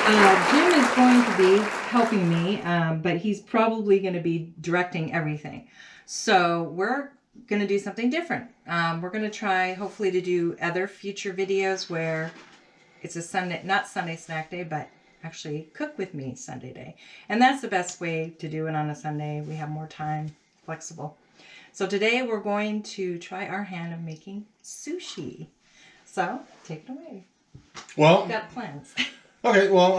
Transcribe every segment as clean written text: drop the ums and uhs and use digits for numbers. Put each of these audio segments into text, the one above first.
Jim is going to be helping me, but he's probably going to be directing everything. So we're going to do something different. We're going to try, hopefully, to do other future videos where it's a Sunday, not Sunday snack day, but actually cook with me Sunday day. And that's the best way to do it on a Sunday. We have more time, flexible. So today we're going to try our hand of making sushi. So take it away. Well, We've got plans. Okay, well,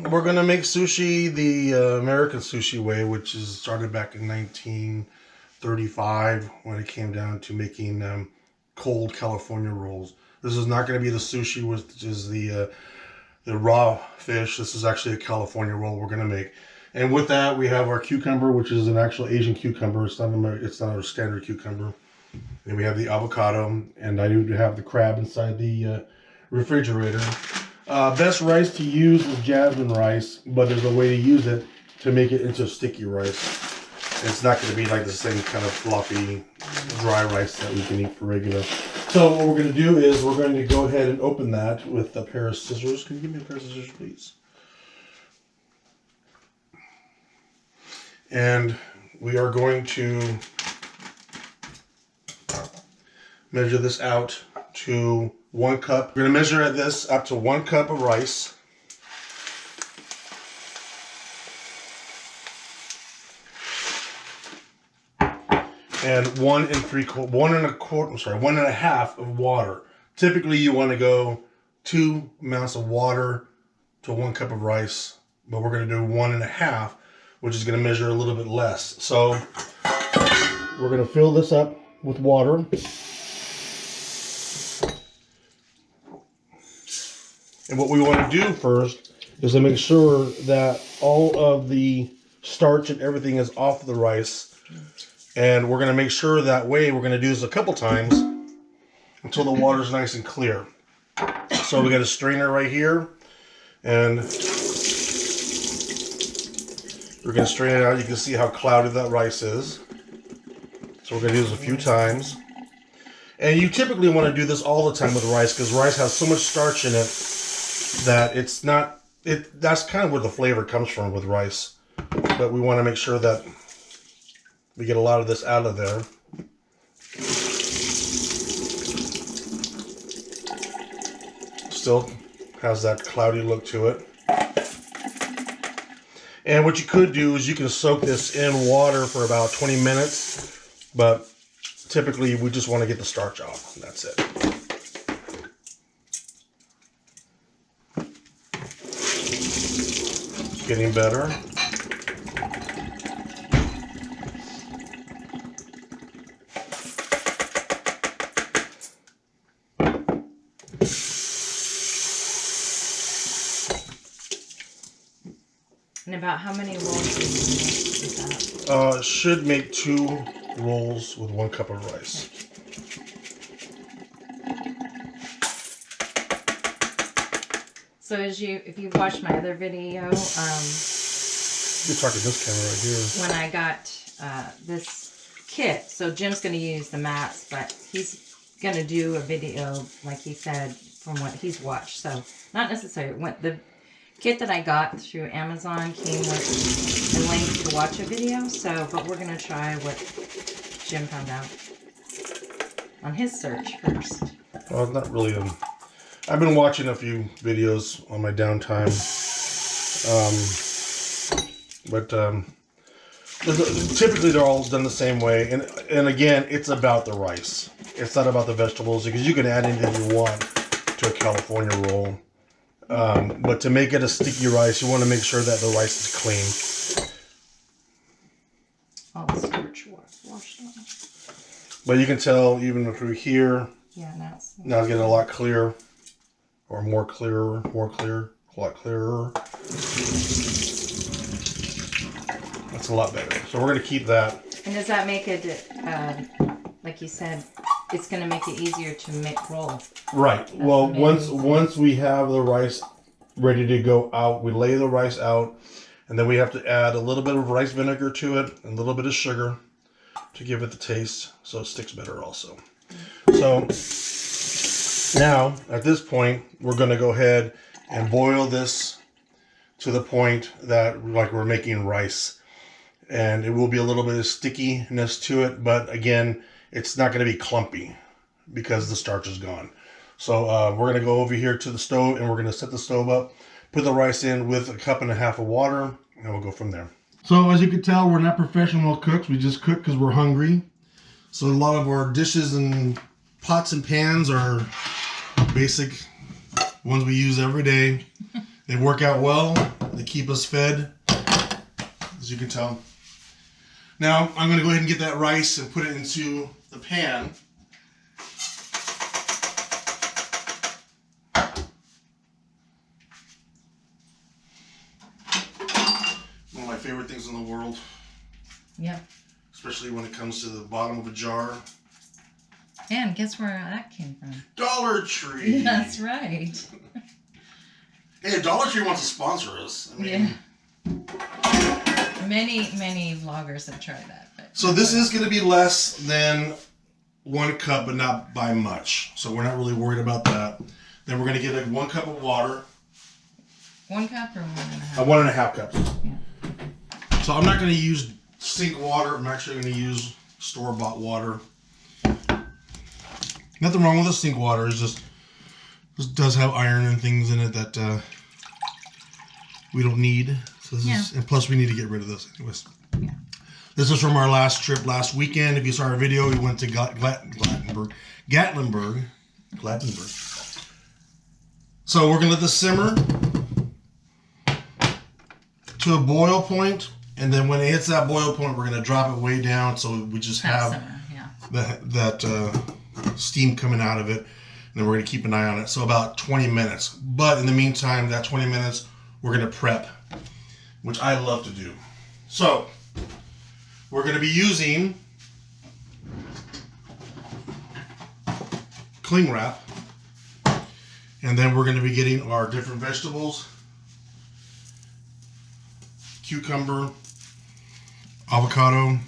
we're going to make sushi the American sushi way, which is started back in 1935 when it came down to making cold California rolls. This is not going to be the sushi, which is the raw fish. This is actually a California roll we're going to make. And with that, we have our cucumber, which is an actual Asian cucumber. It's not a standard cucumber. And we have the avocado, and I do have the crab inside the refrigerator. Best rice to use is jasmine rice, but there's a way to use it to make it into sticky rice. It's not going to be like the same kind of fluffy, dry rice that we can eat for regular. So what we're going to do is we're going to go ahead and open that with a pair of scissors. Can you give me a pair of scissors, please? And we are going to measure this out to 1 cup. We're going to measure this up to 1 cup of rice. And 1 1.5 of water. Typically you want to go 2 amounts of water to 1 cup of rice, but we're going to do 1.5, which is going to measure a little bit less. So we're going to fill this up with water. And what we want to do first is to make sure that all of the starch and everything is off the rice. And we're going to make sure that way we're going to do this a couple times until the water is nice and clear. So we got a strainer right here. And we're going to strain it out. You can see how cloudy that rice is. So we're going to do this a few times. And you typically want to do this all the time with rice because rice has so much starch in it that it's not, that's kind of where the flavor comes from with rice. But we want to make sure that we get a lot of this out of there. Still has that cloudy look to it. And what you could do is you can soak this in water for about 20 minutes, but typically we just want to get the starch off. That's it. Getting better. And about how many rolls do you make with that? Should make 2 rolls with 1 cup of rice. So if you've watched my other video, You're talking this camera right here. when I got this kit, so Jim's going to use the mats, but he's going to do a video, like he said, from what he's watched. So not necessarily. The kit that I got through Amazon came with a link to watch a video. So, but we're going to try what Jim found out on his search first. Well, not really. I've been watching a few videos on my downtime, but typically they're all done the same way. And again, it's about the rice. It's not about the vegetables because you can add anything you want to a California roll. But to make it a sticky rice, you want to make sure that the rice is clean. All the starch washed off. But you can tell even through here, Yeah, now it's getting a lot clearer. Or more clearer, a lot clearer. That's a lot better. So we're going to keep that. And does that make it, like you said, it's going to make it easier to make roll? Right. Well, once we have the rice ready to go out, we lay the rice out, and then we have to add a little bit of rice vinegar to it, and a little bit of sugar to give it the taste, so it sticks better also. So now, at this point, we're going to go ahead and boil this to the point that like we're making rice. And it will be a little bit of stickiness to it, but again, it's not going to be clumpy because the starch is gone. So we're going to go over here to the stove and we're going to set the stove up, put the rice in with 1.5 cups of water, and we'll go from there. So as you can tell, we're not professional cooks. We just cook because we're hungry. So a lot of our dishes and pots and pans are basic ones we use every day. They work out well. They keep us fed, as you can tell. Now I'm going to go ahead and get that rice and put it into the pan. One of my favorite things in the world. Yeah. Especially when it comes to the bottom of a jar. And guess where that came from? Dollar Tree. That's right. Hey, Dollar Tree wants to sponsor us. I mean, yeah. Many vloggers have tried that. But so this is going to be less than 1 cup, but not by much. So we're not really worried about that. Then we're going to get 1 cup of water. 1 cup or 1.5? 1.5 cups. Yeah. So I'm not going to use sink water. I'm actually going to use store-bought water. Nothing wrong with the sink water. It's just this does have iron and things in it that we don't need. So this is, and plus we need to get rid of this anyways. Yeah. This is from our last trip last weekend. If you saw our video, we went to Gatlinburg. So we're gonna let this simmer to a boil point, and then when it hits that boil point, we're gonna drop it way down so we just have that steam coming out of it, and then we're going to keep an eye on it. So about 20 minutes. But in the meantime, that 20 minutes, we're going to prep, which I love to do. So we're going to be using cling wrap, and then we're going to be getting our different vegetables: cucumber, avocado,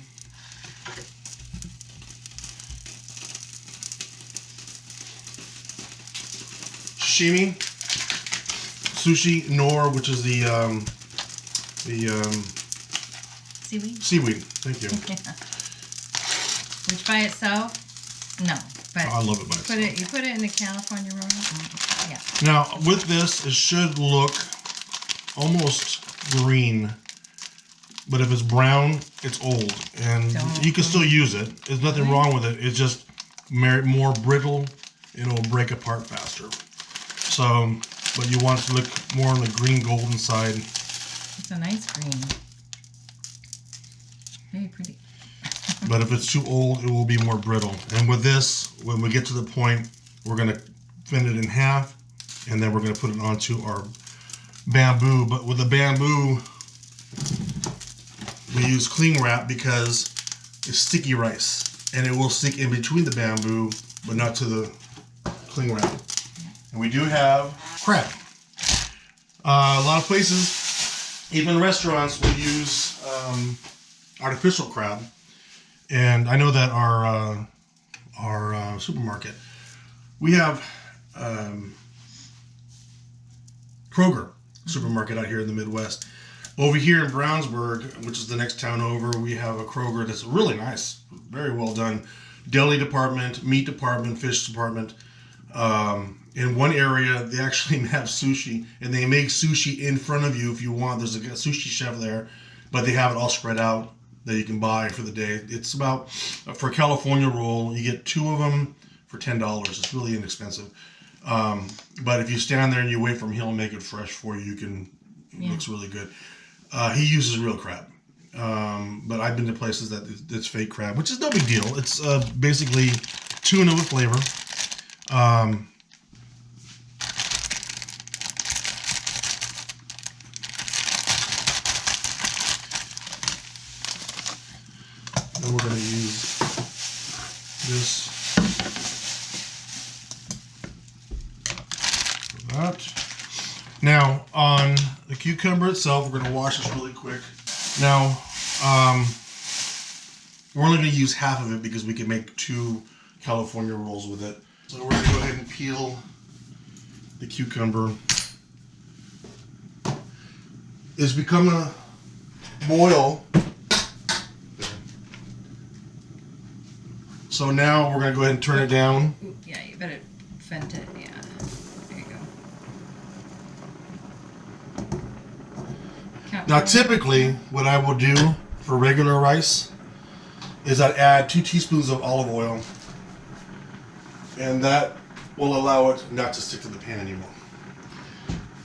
sashimi, sushi, nor, which is the seaweed. Seaweed. Thank you. Which by itself, no. But I love it by itself. You put it in the California roll. Yeah. Now with this, it should look almost green, but if it's brown, it's old, and you can still use it. There's nothing wrong with it. It's just more brittle. It'll break apart faster. So, but you want it to look more on the green golden side. It's a nice green. Very pretty. But if it's too old, it will be more brittle. And with this, when we get to the point, we're going to thin it in half, and then we're going to put it onto our bamboo. But with the bamboo, we use cling wrap because it's sticky rice, and it will stick in between the bamboo, but not to the cling wrap. And we do have crab. A lot of places, even restaurants, will use artificial crab. And I know that our supermarket, we have Kroger supermarket out here in the Midwest. Over here in Brownsburg, which is the next town over, we have a Kroger that's really nice, very well done. Deli department, meat department, fish department. In one area, they actually have sushi, and they make sushi in front of you if you want. There's a sushi chef there, but they have it all spread out that you can buy for the day. It's about, for a California roll, you get 2 of them for $10. It's really inexpensive. But if you stand there and you wait for him, he'll make it fresh for you. It looks really good. He uses real crab. But I've been to places that it's fake crab, which is no big deal. It's basically tuna with flavor. Then we're going to use this for that. Now, on the cucumber itself, we're going to wash this really quick. Now, we're only going to use half of it because we can make 2 California rolls with it. So we're going to go ahead and peel the cucumber. is become a boil. So now we're going to go ahead and turn it down. Ooh, yeah, you better vent it. Yeah. There you go. Now typically what I will do for regular rice is I'd add 2 teaspoons of olive oil, and that will allow it not to stick to the pan anymore.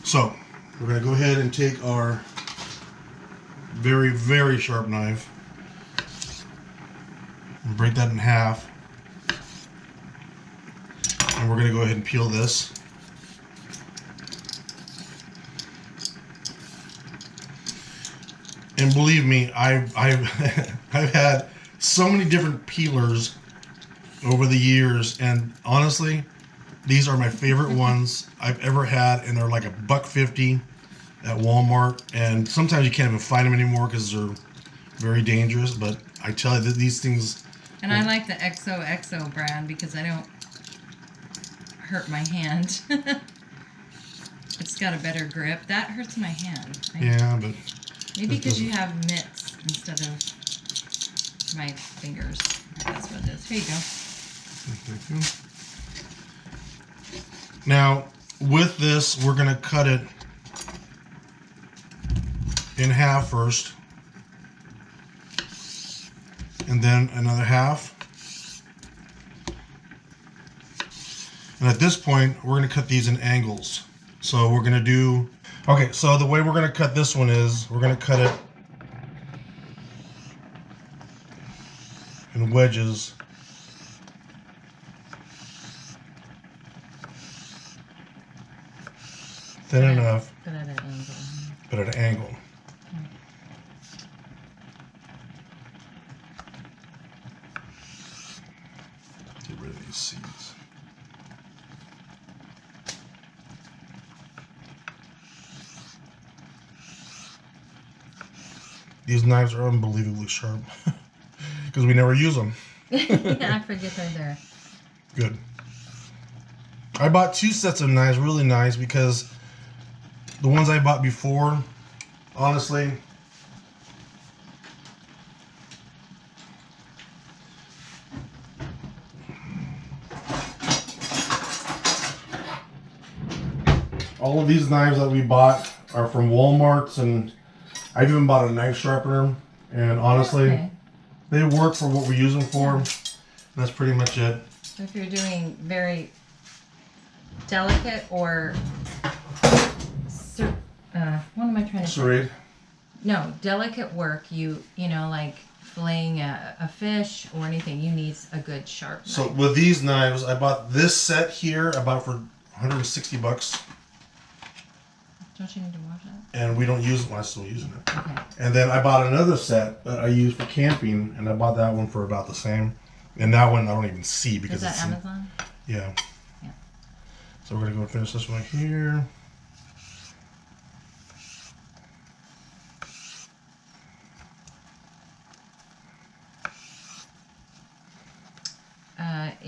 So we're going to go ahead and take our very, very sharp knife and break that in half. And we're going to go ahead and peel this. And believe me, I've had so many different peelers over the years, and honestly, these are my favorite ones I've ever had, and they're like $1.50 at Walmart, and sometimes you can't even find them anymore because they're very dangerous, but I tell you that these things... And I like the XOXO brand because I don't hurt my hand. It's got a better grip. That hurts my hand. Yeah, but... Maybe because you have mitts instead of my fingers. That's what it is. Here you go. Thank you. Now, with this, we're going to cut it in half first, and then another half. And at this point, we're going to cut these in angles. So we're going to do... Okay, so the way we're going to cut this one is we're going to cut it in wedges. Thin enough, But at an angle. but at an angle. Get rid of these seeds. These knives are unbelievably sharp because we never use them. I forget they're there. Good. I bought 2 sets of knives, really nice, because the ones I bought before, honestly, all of these knives that we bought are from Walmart's, and I've even bought a knife sharpener, and honestly, Okay. they work for what we use them for. And that's pretty much it. So if you're doing very delicate or what am I trying to say? Serrate. No, delicate work. You know, like filleting a fish or anything. You need a good sharp knife. So with these knives, I bought this set here. I bought it for $160, Don't you need to wash that? and we don't use it. Well, I'm still using it. Okay. And then I bought another set that I use for camping, and I bought that one for about the same. And that one I don't even see because Is that it's Amazon? Yeah. Yeah. So we're gonna go and finish this one here.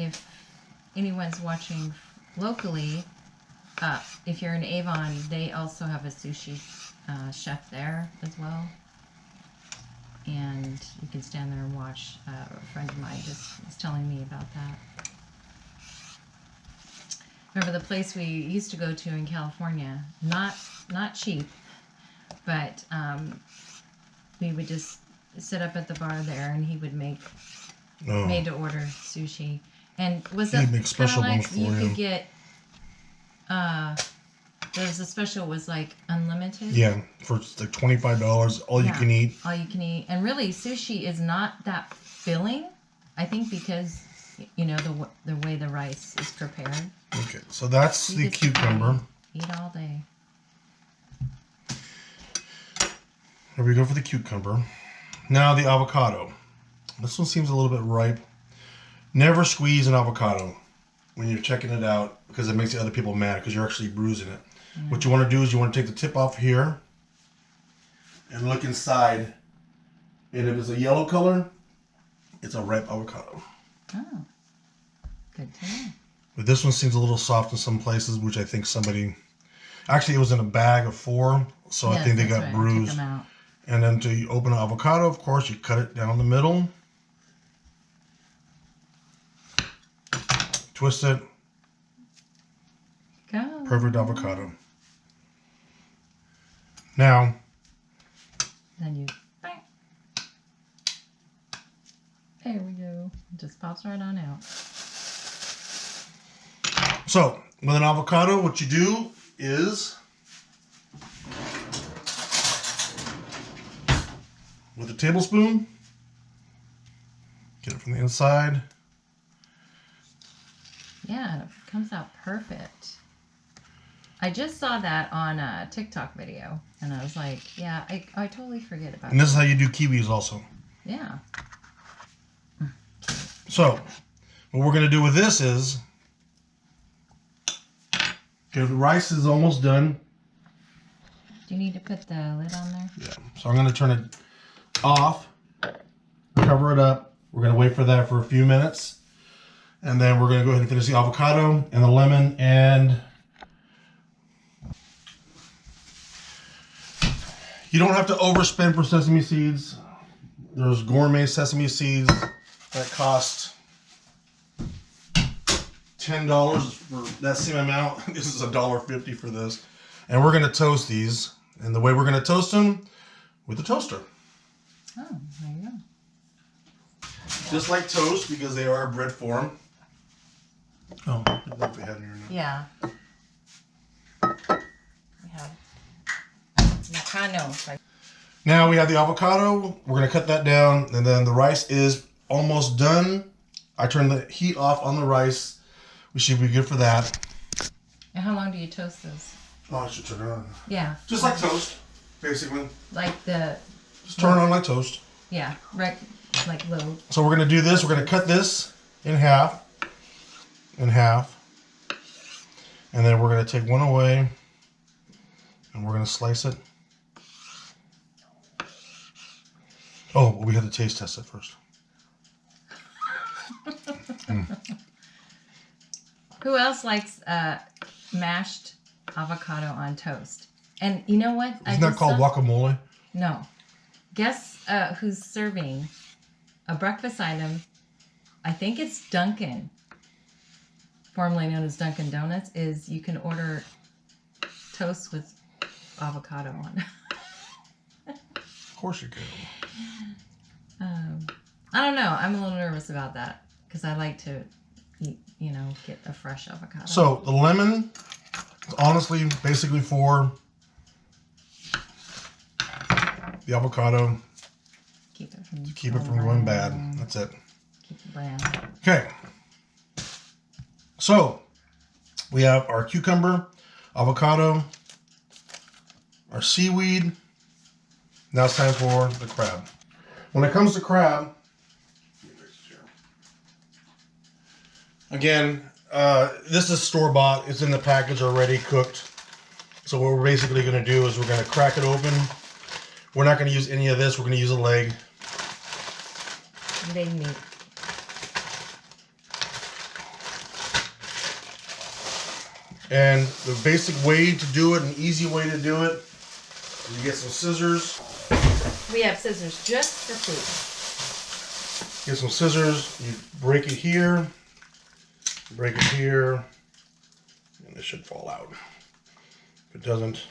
If anyone's watching locally, if you're in Avon, they also have a sushi chef there as well. And you can stand there and watch. A friend of mine just was telling me about that. Remember the place we used to go to in California? Not cheap, but we would just sit up at the bar there, and he would make made to order sushi. And was it He'd make special like ones for you you. could get? There's a special was like unlimited. Yeah, for like $25, all you Yeah, can eat. All you can eat, and really sushi is not that filling. I think because you know the way the rice is prepared. Okay, so that's You the just cucumber. Eat all day. Here we go for the cucumber. Now the avocado. This one seems a little bit ripe. Never squeeze an avocado when you're checking it out because it makes the other people mad because you're actually bruising it. Mm. What you want to do is you want to take the tip off here and look inside. And if it's a yellow color, it's a ripe avocado. Oh, good to know. But this one seems a little soft in some places, which I think somebody... Actually, it was in a bag of 4 So Yes, I think they that's got right. I took bruised. them out. And then to open an avocado, of course, you cut it down the middle. Twist it. Go. Perfect avocado. Now, Then you, bang. There we go. It just pops right on out. so with an avocado, what you do is, with a tablespoon, get it from the inside. Yeah, and it comes out perfect. I just saw that on a TikTok video, and I was like, yeah, I totally forget about And this it. is how you do kiwis also. Yeah. So, what we're going to do with this is, okay, the rice is almost done. Do you need to put the lid on there? Yeah. So I'm going to turn it off, cover it up. We're going to wait for that for a few minutes. And then we're going to go ahead and finish the avocado and the lemon. And you don't have to overspend for sesame seeds. There's gourmet sesame seeds that cost $10 for that same amount. This is $1.50 for this. And we're going to toast these. And the way we're going to toast them, with a toaster. Oh, there you go. Just like toast, because they are a bread form. Oh, I don't know if we have any or not. Yeah. We have. You kind of know. Like, Now we have the avocado. We're going to cut that down. And then the rice is almost done. I turn the heat off on the rice. We should be good for that. and how long do you toast those? Oh, I should turn it on. Yeah. Just like toast, basically. Like the. Just turn it on like toast. Yeah. Right. Like low. So we're going to do this. We're going to cut this in half. And then we're going to take one away. And we're going to slice it. Oh, well, we have to taste test it first. Who else likes mashed avocado on toast? And you know what? Isn't that called guacamole? No. Guess who's serving a breakfast item? I think it's Dunkin', formerly known as Dunkin' Donuts. Is you can order toast with avocado on. Of course you can. I don't know. I'm a little nervous about that because I like to eat, get a fresh avocado. So the lemon is honestly basically for the avocado. keep it from Going bad. That's it. Keep it brand. Okay. So we have our cucumber, avocado, our seaweed. Now it's time for the crab. When it comes to crab, again, this is store-bought. It's in the package already cooked. So what we're basically going to do is we're going to crack it open. We're not going to use any of this. We're going to use a leg. Leg meat. And the basic way to do it, an easy way to do it, is you get some scissors. We have scissors just for food. Get some scissors. You break it here. Break it here. And it should fall out. If it doesn't,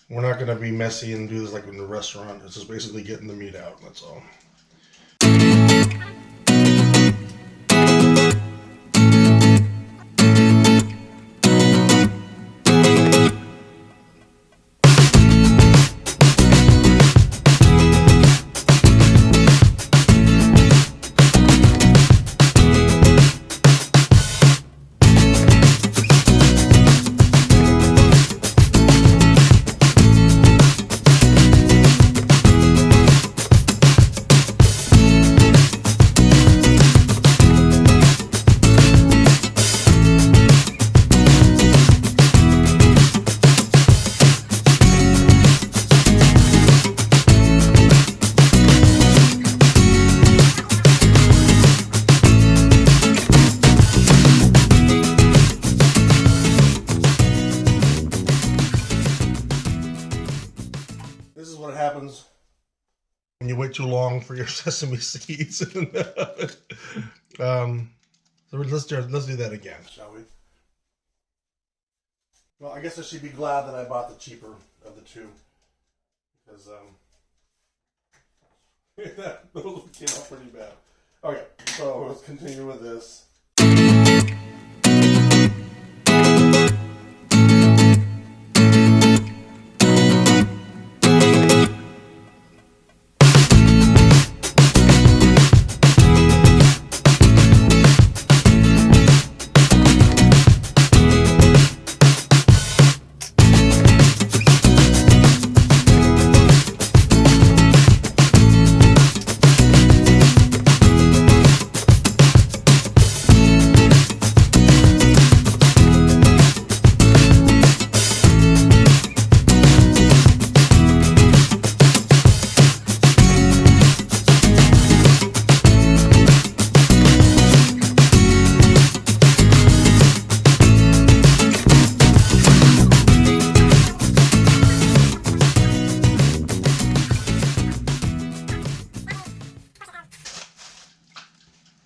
we're not going to be messy and do this like in the restaurant. It's just basically getting the meat out. That's all. When you wait too long for your sesame seeds. So let's do that again, shall we? Well, I guess I should be glad that I bought the cheaper of the two, because those came out pretty bad. Okay, so let's continue with this.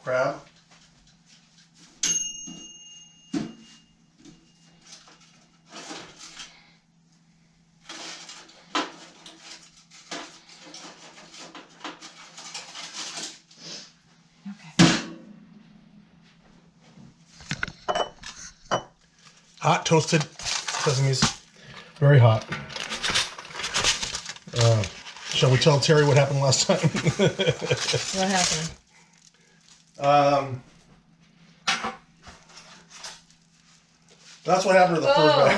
Crab. Hot toasted sesames, very hot. Shall we tell Terry what happened last time? What happened? That's what happened to the first guy.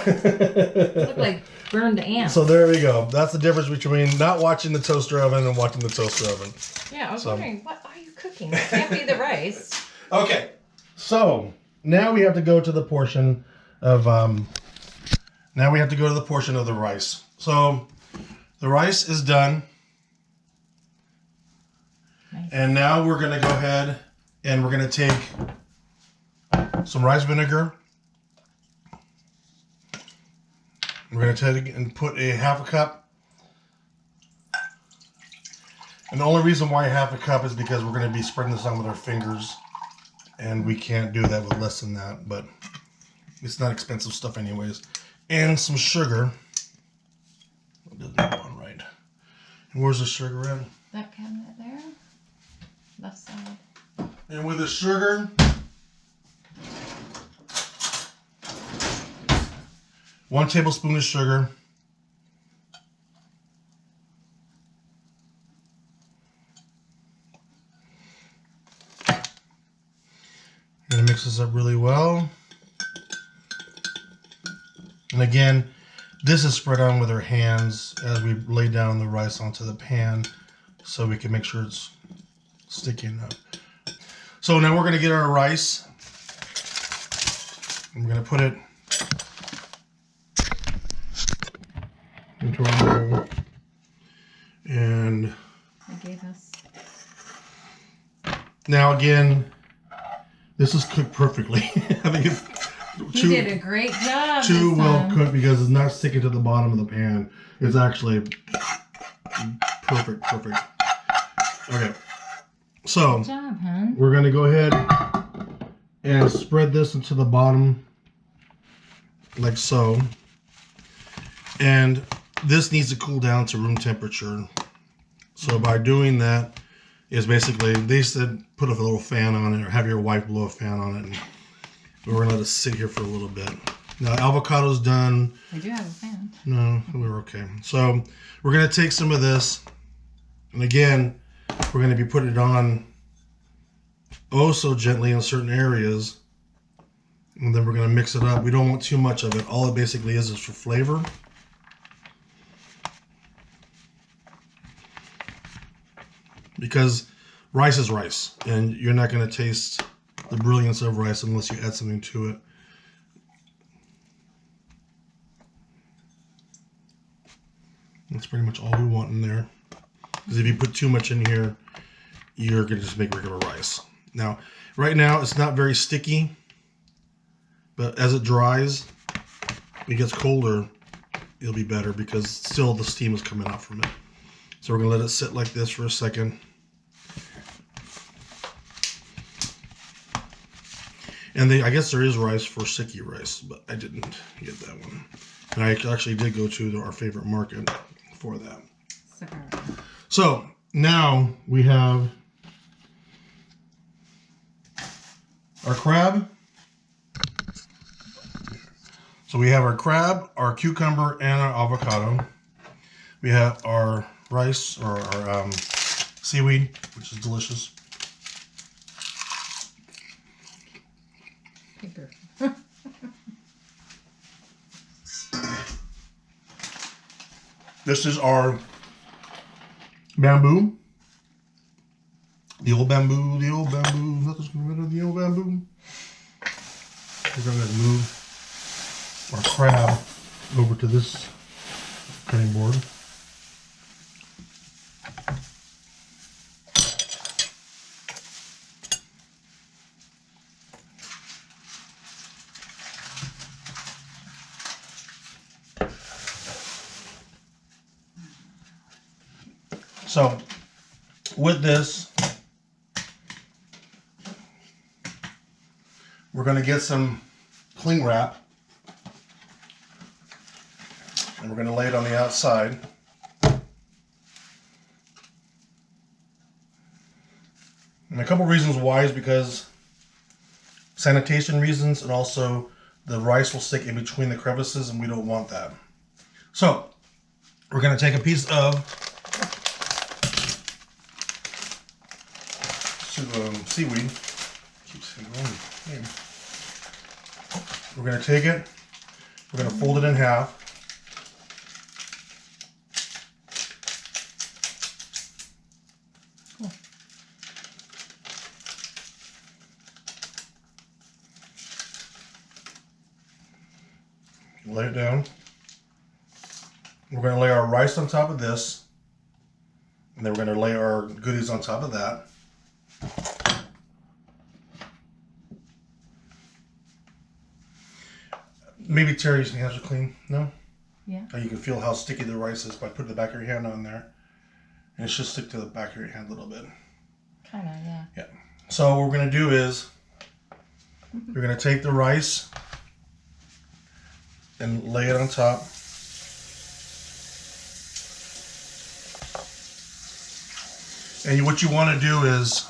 It looked like burned ants. So there we go. That's the difference between not watching the toaster oven and watching the toaster oven. Yeah, I was wondering, what are you cooking? It can't be the rice. Okay, so now we have to go to the portion of the rice. So the rice is done. Nice. And now we're gonna go ahead and we're gonna take some rice vinegar. We're going to take and put a half a cup. And the only reason why half a cup is because we're going to be spreading this on with our fingers. And we can't do that with less than that. But it's not expensive stuff anyways. And some sugar. That doesn't go on right. And where's the sugar at? That cabinet there. Left side. And with the sugar... 1 tablespoon of sugar. And mix this up really well. And again, this is spread on with our hands as we lay down the rice onto the pan so we can make sure it's sticking up. So now we're going to get our rice. I'm going to put it into our bowl. And They gave us. Now again, this is cooked perfectly. I think it's He did a great job. too well cooked because it's not sticking to the bottom of the pan. It's actually perfect. Okay, so Good job, hon. we're gonna go ahead and spread this into the bottom like so. And this needs to cool down to room temperature. So by doing that is basically, they said put a little fan on it or have your wife blow a fan on it. And we're gonna let it sit here for a little bit. Now avocado's done. I do have a fan. No, we're okay. So we're gonna take some of this, and again, we're gonna be putting it on oh so gently in certain areas, and then we're gonna mix it up. We don't want too much of it. All it basically is for flavor. Because rice is rice, and you're not going to taste the brilliance of rice unless you add something to it. That's pretty much all we want in there. Because if you put too much in here, you're going to just make regular rice. Now, right now, it's not very sticky, but as it dries, it gets colder, it'll be better because still the steam is coming out from it. So we're going to let it sit like this for a second. And I guess there is rice for sticky rice, but I didn't get that one. And I actually did go to our favorite market for that. So now we have our crab. So we have our crab, our cucumber, and our avocado. We have our rice, or our seaweed, which is delicious. Paper. This is our bamboo. The old bamboo, the old bamboo. Nothing's gonna matter, the old bamboo. We're gonna move our crab over to this cutting board. So with this, we're going to get some cling wrap, and we're going to lay it on the outside. And a couple reasons why is because sanitation reasons, and also the rice will stick in between the crevices, and we don't want that. So we're going to take a piece of seaweed. Keeps going. We're going to take it, we're going to fold it in half. Cool. Lay it down. We're going to lay our rice on top of this, and then we're going to lay our goodies on top of that. Maybe Terry's hands are clean. No? Yeah. You can feel how sticky the rice is by putting the back of your hand on there. And it should stick to the back of your hand a little bit. Kind of, yeah. Yeah. So what we're going to do is we're going to take the rice and lay it on top. And what you want to do is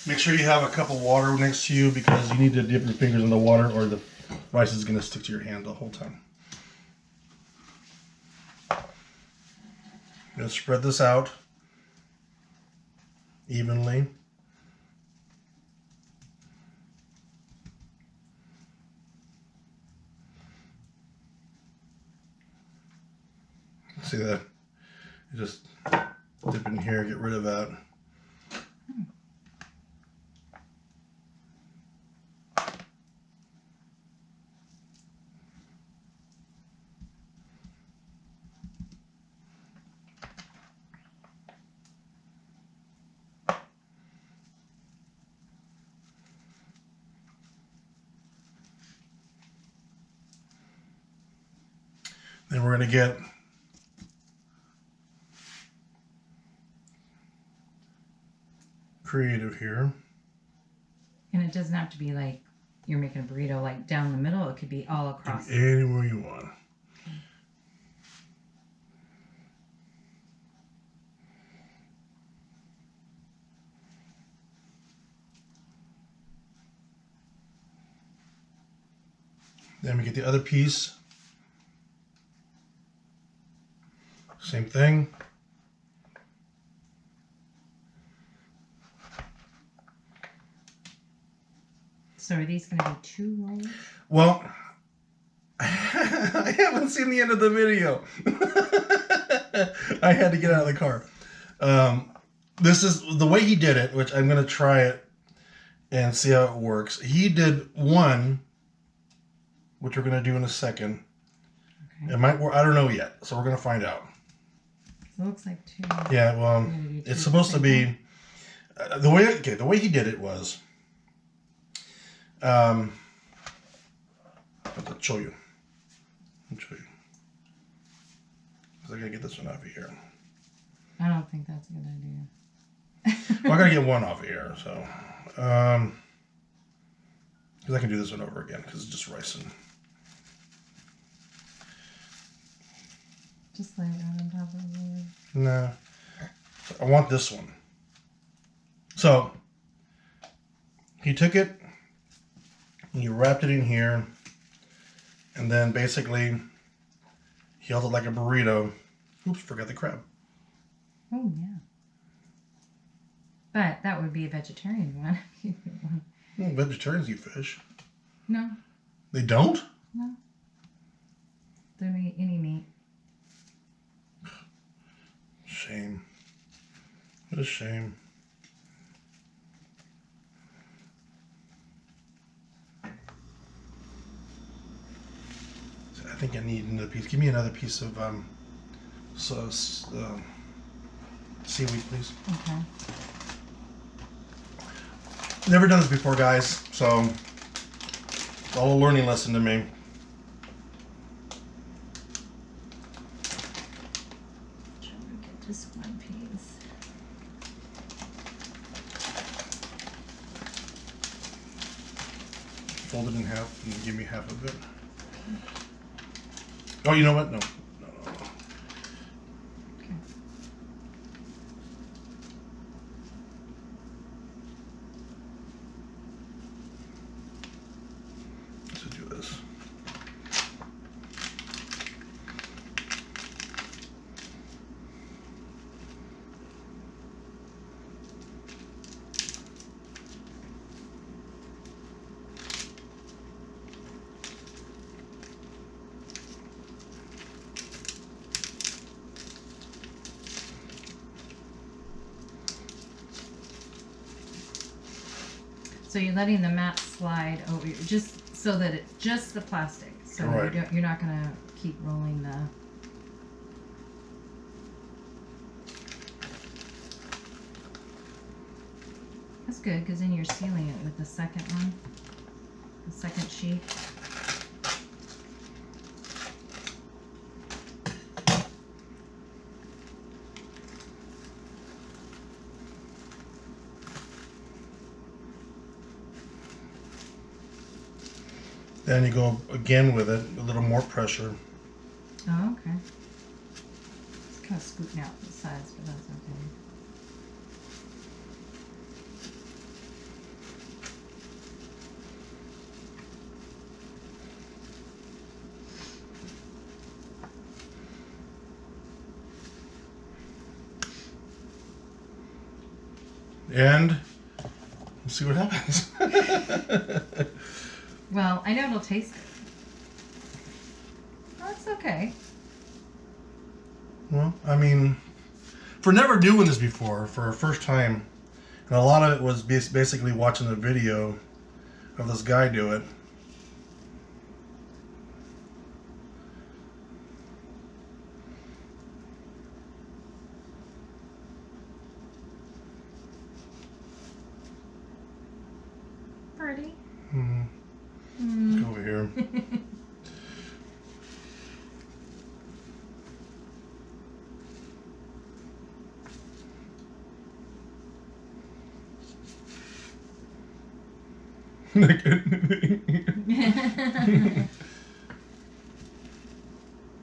make sure you have a cup of water next to you, because you need to dip your fingers in the water or the rice is going to stick to your hand the whole time. You're going to spread this out evenly. See that? You just dip in here, get rid of that. Then we're going to get creative here. And it doesn't have to be like you're making a burrito like down the middle. It could be all across. Anywhere you want. Then we get the other piece. Same thing. So are these going to be 2 rolls? Well, I haven't seen the end of the video. I had to get out of the car. This is the way he did it, which I'm going to try it and see how it works. He did one, which we're going to do in a second. Okay. It might work. I don't know yet, so we're going to find out. It looks like 2. Yeah, well, it's supposed to be the way he did it was I'll show you. I'll show you. Because I gotta get this one off of here. I don't think that's a good idea. Well, I gotta get one off of here, so. Because I can do this one over again, because it's just rice and. Just lay it right on top of the lid. No. I want this one. So, he took it, and he wrapped it in here, and then basically, he held it like a burrito. Oops, forgot the crab. Oh, yeah. But that would be a vegetarian one. Well, vegetarians eat fish. No. They don't? No. They don't eat any meat. Shame. What a shame. I think I need another piece. Give me another piece of seaweed, please. Okay. Never done this before, guys, so it's all a learning lesson to me. Trying to get just one piece. Fold it in half and give me half of it. Oh, you know what? No. Okay. Let's do this. So you're letting the mat slide over just so that it's just the plastic. So Right. you're not gonna keep rolling the. That's good because then you're sealing it with the second one, the second sheet. Then you go again with it, a little more pressure. Oh, okay. It's kind of scooting out the sides, but that's okay. And we'll see what happens. Well, I know it'll taste good. That's okay. Well, I mean, for never doing this before, for our first time, and a lot of it was basically watching the video of this guy do it. Pretty. Let's go over here.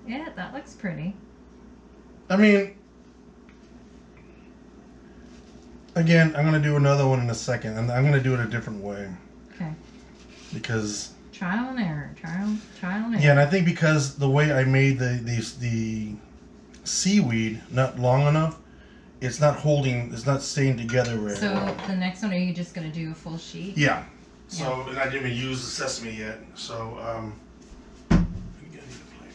Yeah, that looks pretty. I mean, again, I'm going to do another one in a second, and I'm going to do it a different way. Okay. Because Trial and error. Trial and error. yeah, and I think because the way I made the seaweed not long enough, it's not staying together very So well. the next one, are you just going to do a full sheet? Yeah. So, and I didn't even use the sesame yet. So, I need a plate.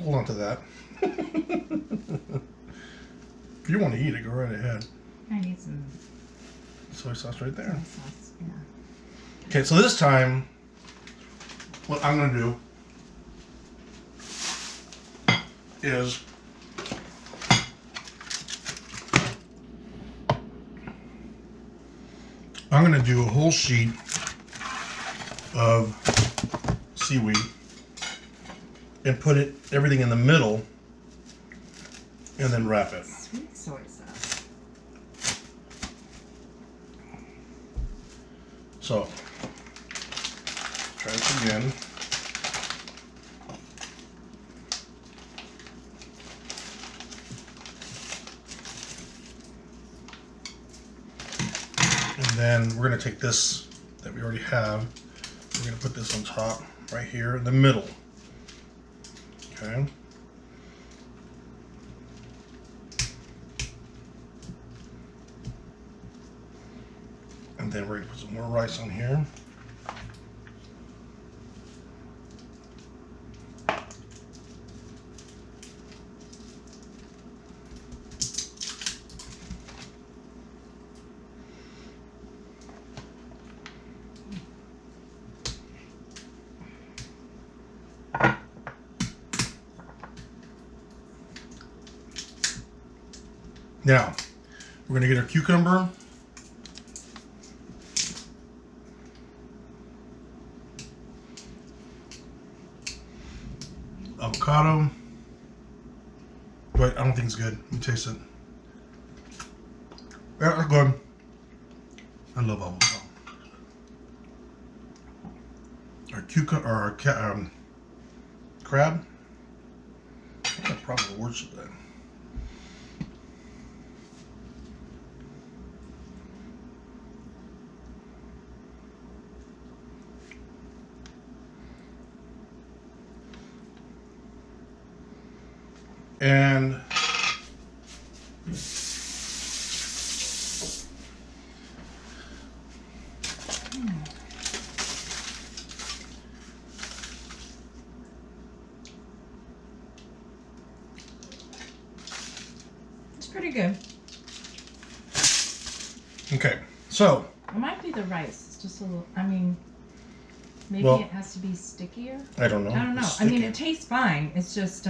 Hold on to that. If you want to eat it, go right ahead. I need Soy sauce right there. Soy sauce, yeah. Okay, so this time, what I'm going to do is I'm going to do a whole sheet of seaweed and put everything in the middle and then wrap it. Sweet soy sauce. So, try this again. And then we're going to take this that we already have, we're going to put this on top right here in the middle. Okay. And then we're going to put some more rice on here. Now, we're going to get our cucumber. Avocado. But I don't think it's good. Let me taste it. Yeah, that's good. I love avocado. Our cucumber, or our crab. I got proper words for that. And It's pretty good. okay, so It might be the rice. It's just a little, I mean, maybe Well, it has to be stickier. I don't know. I don't know. It's I mean, sticky. it tastes fine. It's just,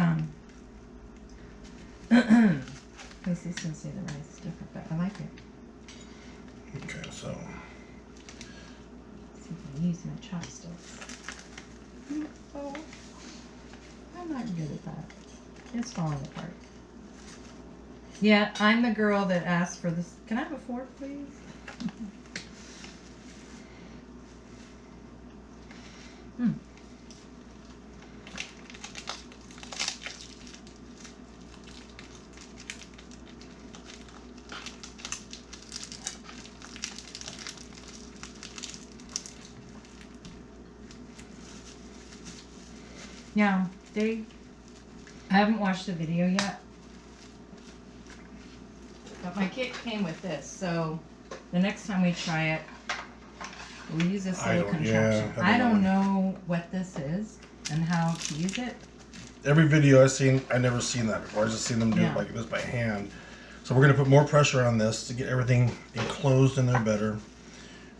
consistency of the rice is different, but I like it. Okay, so See if I can use my chopsticks. Oh, I'm not good at that. It's falling apart. Yeah, I'm the girl that asked for this. Can I have a fork, please? Yeah, I haven't watched the video yet, but my kit came with this, so the next time we try it, we'll use this little contraption. I don't know what this is and how to use it. every video I've seen, I've never seen that before. I've just seen them do it like this by hand. So we're going to put more pressure on this to get everything enclosed in there better.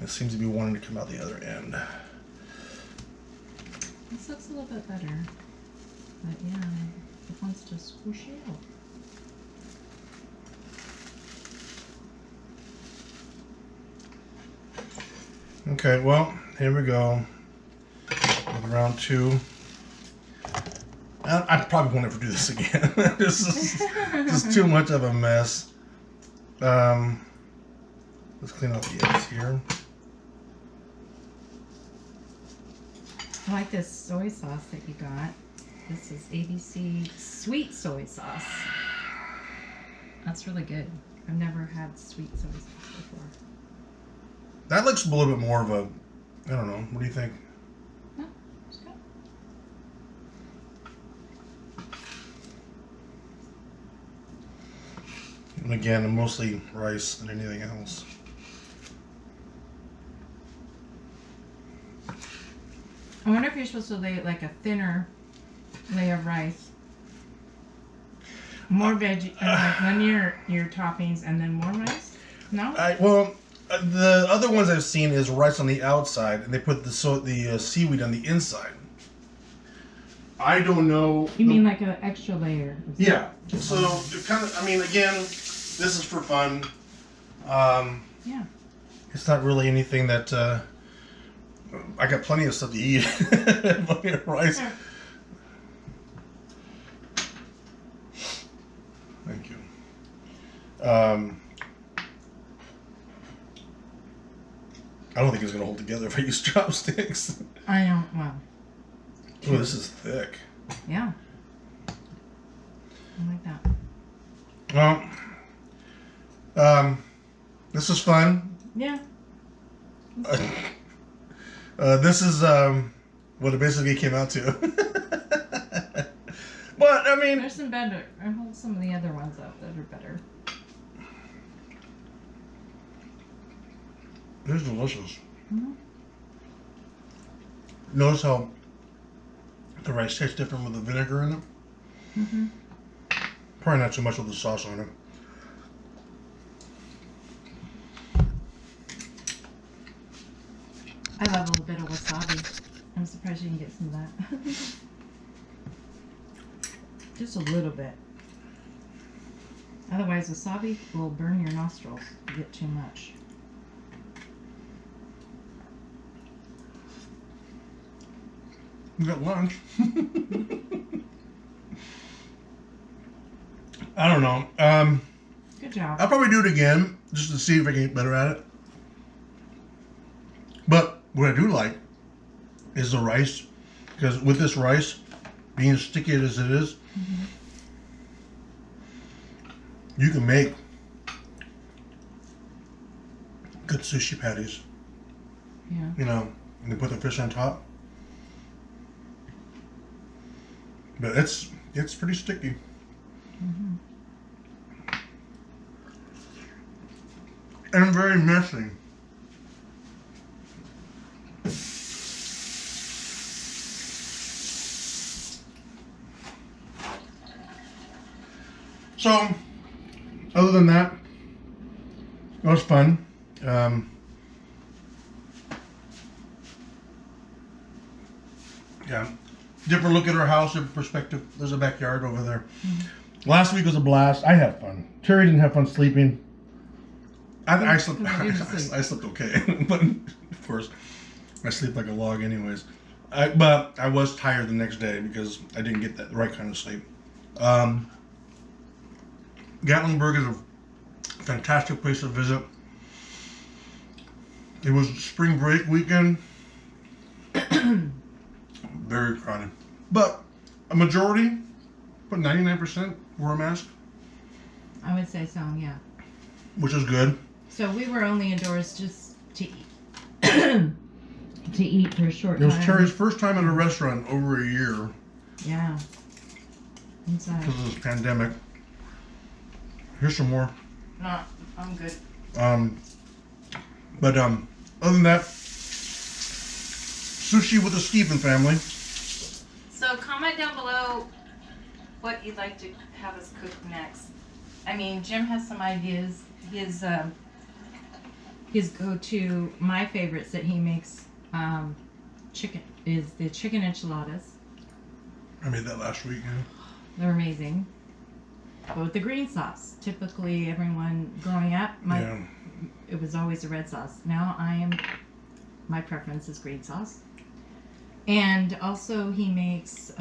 It seems to be wanting to come out the other end. This looks a little bit better, but yeah, it wants to squish out. Okay, well, here we go with round 2. I probably won't ever do this again. This is just too much of a mess. Let's clean out the edges here. I like this soy sauce that you got. This is ABC sweet soy sauce. That's really good. I've never had sweet soy sauce before. That looks a little bit more of a, I don't know, what do you think? No, it's good. And again, mostly rice than anything else. I wonder if you're supposed to lay like a thinner layer of rice, more veggie, like one your toppings, and then more rice. No. Well, The other ones I've seen is rice on the outside, and they put the seaweed on the inside. I don't know. You mean like an extra layer? Yeah. So it kind of. I mean, again, this is for fun. Yeah. It's not really anything that. I got plenty of stuff to eat. Plenty of rice. Yeah. Thank you. I don't think it's gonna hold together if I use chopsticks. I don't. Well. Oh, this is thick. Yeah. I like that. Well, this is fun. Yeah. This is what it basically came out to. But I mean, There's some better. I hold some of the other ones up that are better. it's delicious. Mm-hmm. Notice how the rice tastes different with the vinegar in it. Mm-hmm. Probably not so much with the sauce on it. I love a little bit of wasabi. I'm surprised you can get some of that. Just a little bit. Otherwise, wasabi will burn your nostrils if you get too much. You got lunch. I don't know. Good job. I'll probably do it again just to see if I can get better at it. But what I do like is the rice, because with this rice being sticky as it is, you can make good sushi patties. Yeah. You know, and they put the fish on top. But it's pretty sticky. Mm-hmm. And very messy. So, other than that, it was fun. Yeah, different look at our house, different perspective. There's a backyard over there. Mm-hmm. Last week was a blast. I had fun. Terry didn't have fun sleeping. I slept. I slept okay, but of course, I sleep like a log, anyways. But I was tired the next day because I didn't get that right kind of sleep. Gatlinburg is a fantastic place to visit. It was spring break weekend. Very crowded. But a majority, but 99% wore a mask. I would say so, yeah. Which is good. So we were only indoors just to eat. To eat for a short time. It was Terry's first time in a restaurant over a year. Yeah. Inside. Because of this pandemic. Here's some more. No, I'm good. But other than that, sushi with the Stephen family. So comment down below what you'd like to have us cook next. I mean, Jim has some ideas. His go-to, my favorites that he makes, chicken is the chicken enchiladas. I made that last week. Yeah. They're amazing. But with the green sauce, typically everyone growing up, it was always a red sauce. Now my preference is green sauce. And also he makes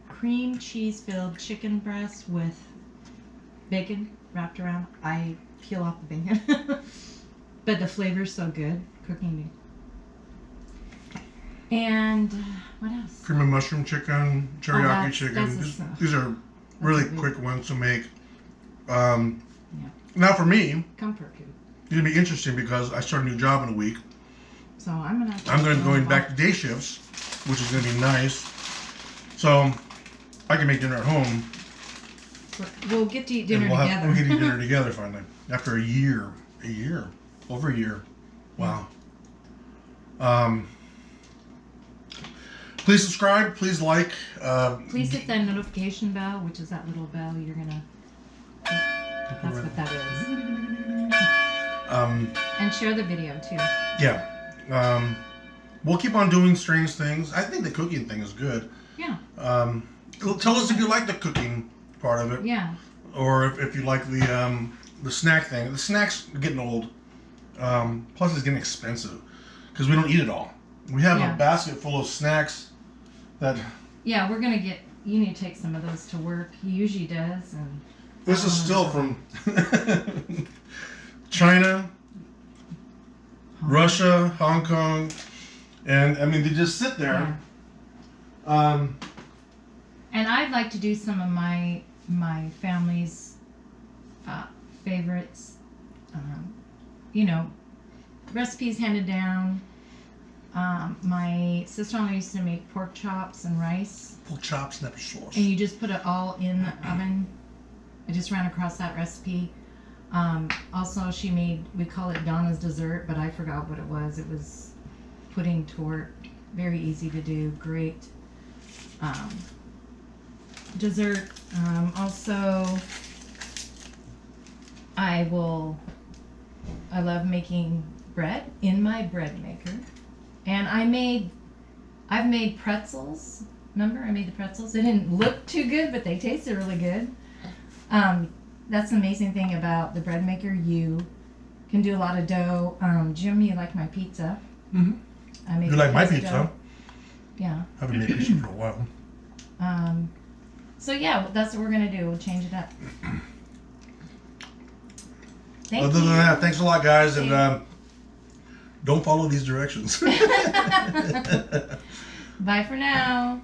cream cheese filled chicken breast with bacon wrapped around. I peel off the bacon. But the flavor's so good cooking. And what else? Cream and mushroom chicken, teriyaki chicken. These are really quick ones to make. Now for me, comfort food. It's gonna be interesting because I start a new job in a week. So I'm gonna be going back to day shifts, which is gonna be nice. So I can make dinner at home. We'll get to eat dinner together. We'll get to eat dinner together finally after a year, over a year. Wow. Please subscribe. Please like. Please hit that notification bell, which is that little bell you're gonna. That's what that is. And share the video too. Yeah. We'll keep on doing strange things. I think the cooking thing is good. Yeah. Tell us if you like the cooking part of it. Yeah. Or if you like the snack thing. The snacks are getting old. Plus, it's getting expensive because we don't eat it all. We have a basket full of snacks that. Yeah, we're gonna get. You need to take some of those to work. He usually does, and. This is still from China, Russia, Hong Kong, and I mean they just sit there. Yeah. And I'd like to do some of my family's favorites. You know, recipes handed down. My sister-in-law used to make pork chops and rice. Pork chops, never sauce. And you just put it all in the oven. I just ran across that recipe. Also, she made, we call it Donna's dessert, but I forgot what it was. It was pudding torte. Very easy to do. Great dessert. Also, I love making bread in my bread maker. And I've made pretzels. Remember, I made the pretzels. They didn't look too good, but they tasted really good. That's the amazing thing about the bread maker. You can do a lot of dough. Jim, you like my pizza? Mm-hmm. I made you like my dough. pizza? Yeah. I haven't made pizza for a while. So yeah, that's what we're gonna do. We'll change it up. Other than that, thanks a lot, guys, and don't follow these directions. Bye for now.